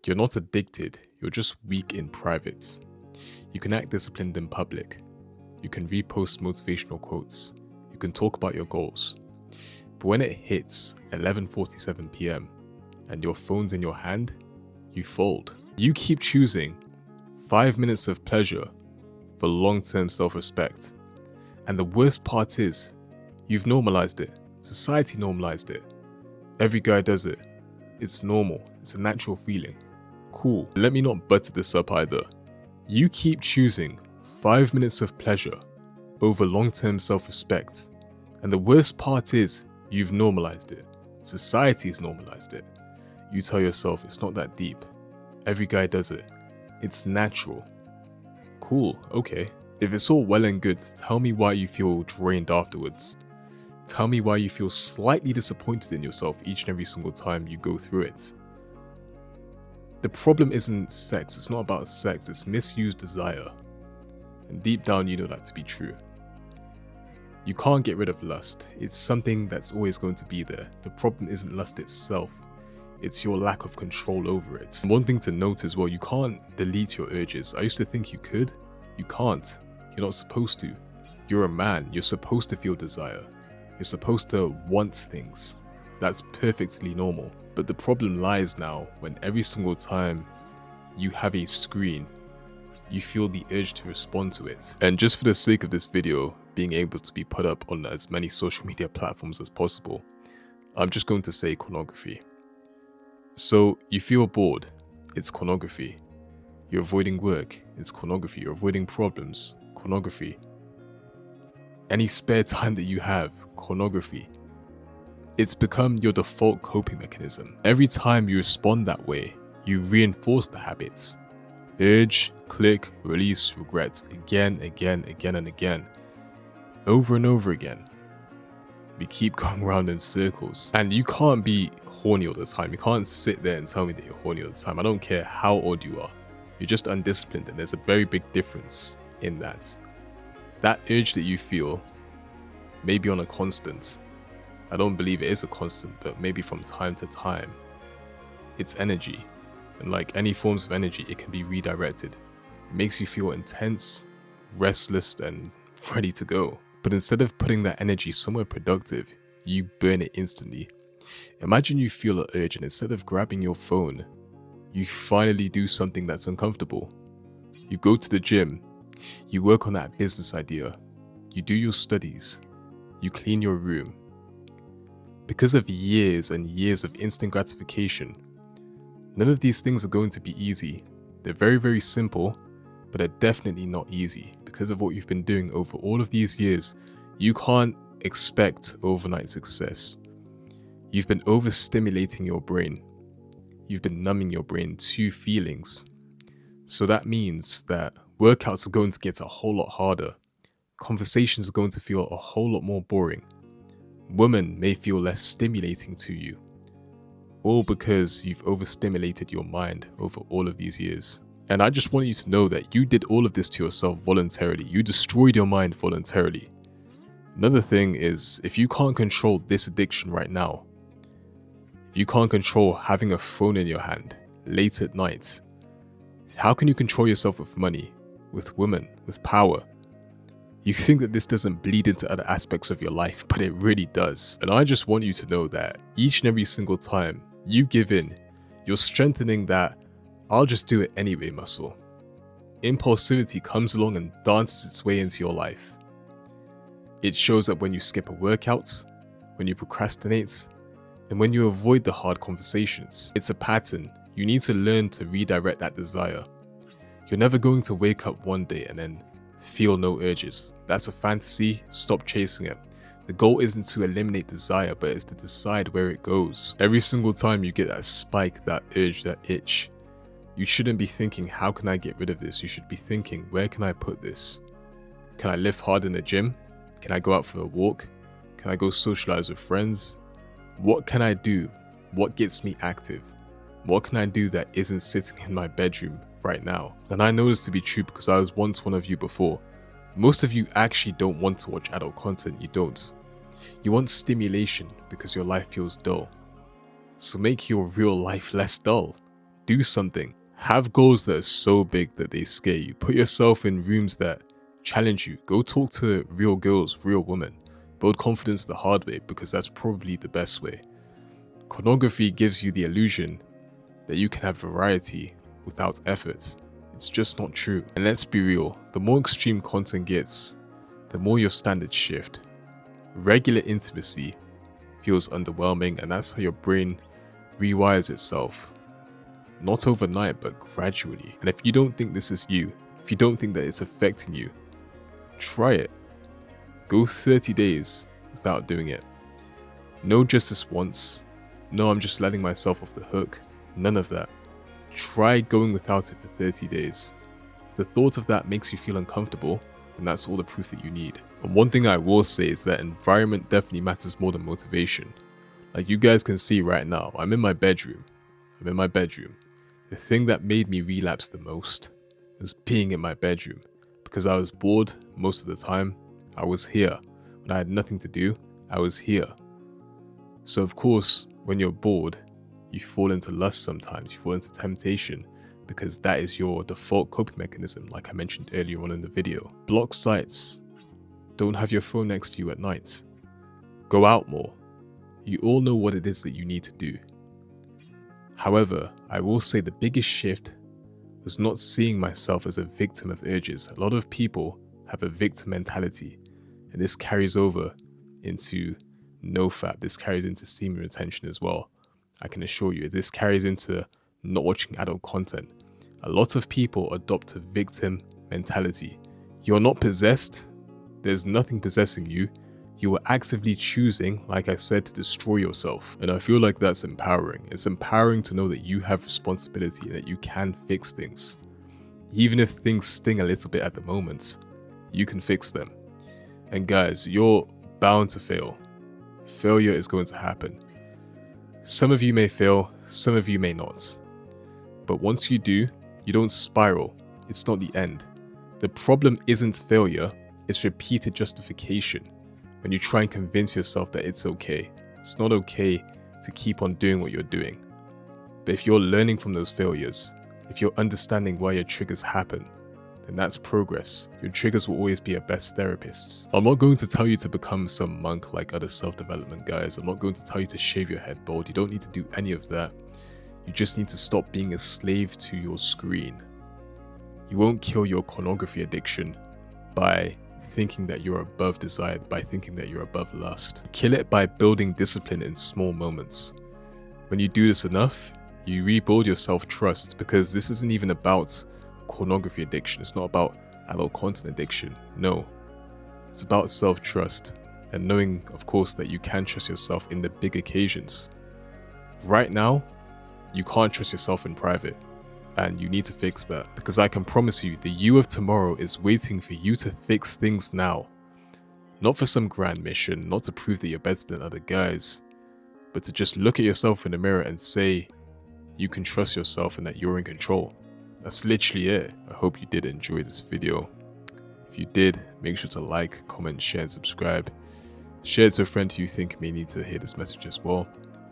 You're not addicted, you're just weak in private. You can act disciplined in public. You can repost motivational quotes. You can talk about your goals. But when it hits 11:47 p.m. and your phone's in your hand, you fold. You keep choosing 5 minutes of pleasure for long-term self-respect. And the worst part is, you've normalized it. Society normalized it. Every guy does it. It's normal. It's a natural feeling. Cool. Let me not butter this up either. You keep choosing 5 minutes of pleasure over long-term self-respect. And the worst part is, you've normalized it. Society's normalized it. You tell yourself it's not that deep. Every guy does it. It's natural. Cool, okay. If it's all well and good, tell me why you feel drained afterwards. Tell me why you feel slightly disappointed in yourself each and every single time you go through it. The problem isn't sex, it's not about sex, it's misused desire. And deep down you know that to be true. You can't get rid of lust, it's something that's always going to be there. The problem isn't lust itself, it's your lack of control over it. And one thing to note as well, you can't delete your urges. I used to think you could. You can't. You're not supposed to. You're a man, you're supposed to feel desire. You're supposed to want things. That's perfectly normal. But the problem lies now when every single time you have a screen, you feel the urge to respond to it. And just for the sake of this video being able to be put up on as many social media platforms as possible, I'm just going to say pornography. So you feel bored, it's pornography. You're avoiding work, it's pornography. You're avoiding problems, pornography. Any spare time that you have, pornography. It's become your default coping mechanism. Every time you respond that way, you reinforce the habits. Urge, click, release, regret, again, and again. Over and over again. We keep going around in circles. And you can't be horny all the time. You can't sit there and tell me that you're horny all the time. I don't care how old you are. You're just undisciplined, and there's a very big difference in that. That urge that you feel may be on a constant. I don't believe it is a constant, but maybe from time to time. It's energy. And like any forms of energy, it can be redirected. It makes you feel intense, restless, and ready to go. But instead of putting that energy somewhere productive, you burn it instantly. Imagine you feel an urge, and instead of grabbing your phone, you finally do something that's uncomfortable. You go to the gym, you work on that business idea, you do your studies, you clean your room. Because of years and years of instant gratification, none of these things are going to be easy. They're very, very simple, but they're definitely not easy. Because of what you've been doing over all of these years, you can't expect overnight success. You've been overstimulating your brain. You've been numbing your brain to feelings. So that means that workouts are going to get a whole lot harder. Conversations are going to feel a whole lot more boring. Women may feel less stimulating to you. All because you've overstimulated your mind over all of these years. And I just want you to know that you did all of this to yourself voluntarily. You destroyed your mind voluntarily. Another thing is, if you can't control this addiction right now, if you can't control having a phone in your hand late at night, how can you control yourself with money, with women, with power? You think that this doesn't bleed into other aspects of your life, but it really does. And I just want you to know that each and every single time you give in, you're strengthening that I'll just do it anyway muscle. Impulsivity comes along and dances its way into your life. It shows up when you skip a workout, when you procrastinate, and when you avoid the hard conversations. It's a pattern. You need to learn to redirect that desire. You're never going to wake up one day and then feel no urges. That's a fantasy. Stop chasing it. The goal isn't to eliminate desire, but it's to decide where it goes. Every single time you get that spike, that urge, that itch, you shouldn't be thinking, how can I get rid of this? You should be thinking, where can I put this? Can I lift hard in the gym? Can I go out for a walk? Can I go socialize with friends? What can I do? What gets me active? What can I do that isn't sitting in my bedroom right now? And I know this to be true because I was once one of you before. Most of you actually don't want to watch adult content, you don't. You want stimulation because your life feels dull. So make your real life less dull. Do something. Have goals that are so big that they scare you. Put yourself in rooms that challenge you. Go talk to real girls, real women. Build confidence the hard way, because that's probably the best way. Pornography gives you the illusion that you can have variety without effort. It's just not true. And let's be real, the more extreme content gets, the more your standards shift. Regular intimacy feels underwhelming, and that's how your brain rewires itself. Not overnight, but gradually. And if you don't think this is you, if you don't think that it's affecting you, try it. Go 30 days without doing it. No just this once. No, I'm just letting myself off the hook. None of that. Try going without it for 30 days. If the thought of that makes you feel uncomfortable, then that's all the proof that you need. And one thing I will say is that environment definitely matters more than motivation. Like you guys can see right now, I'm in my bedroom. The thing that made me relapse the most was being in my bedroom, because I was bored most of the time. I was here. When I had nothing to do, I was here. So of course, when you're bored, you fall into lust sometimes, you fall into temptation, because that is your default coping mechanism, like I mentioned earlier on in the video. Block sites. Don't have your phone next to you at night. Go out more. You all know what it is that you need to do. However, I will say the biggest shift was not seeing myself as a victim of urges. A lot of people have a victim mentality, and this carries over into NoFap. This carries into semen retention as well. I can assure you, this carries into not watching adult content. A lot of people adopt a victim mentality. You're not possessed. There's nothing possessing you. You are actively choosing, like I said, to destroy yourself. And I feel like that's empowering. It's empowering to know that you have responsibility and that you can fix things. Even if things sting a little bit at the moment, you can fix them. And guys, you're bound to fail. Failure is going to happen. Some of you may fail, some of you may not. But once you do, you don't spiral. It's not the end. The problem isn't failure, it's repeated justification. When you try and convince yourself that it's okay. It's not okay to keep on doing what you're doing. But if you're learning from those failures, if you're understanding why your triggers happen, then that's progress. Your triggers will always be your best therapists. I'm not going to tell you to become some monk like other self-development guys. I'm not going to tell you to shave your head bald. You don't need to do any of that. You just need to stop being a slave to your screen. You won't kill your pornography addiction by thinking that you're above desire, by thinking that you're above lust. Kill it by building discipline in small moments. When you do this enough, you rebuild your self-trust, because this isn't even about pornography addiction. It's not about adult content addiction. No, it's about self-trust and knowing, of course, that you can trust yourself in the big occasions. Right now, you can't trust yourself in private. And you need to fix that, because I can promise you the you of tomorrow is waiting for you to fix things now. Not for some grand mission, not to prove that you're better than other guys, but to just look at yourself in the mirror and say you can trust yourself and that you're in control. That's literally it. I hope you did enjoy this video. If you did, make sure to like, comment, share, and subscribe. Share it to a friend who you think may need to hear this message as well.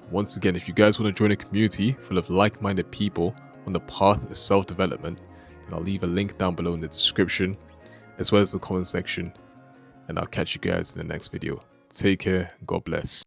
Once again, if you guys want to join a community full of like-minded people on the path of self-development, then I'll leave a link down below in the description, as well as the comment section, and I'll catch you guys in the next video. Take care, God bless.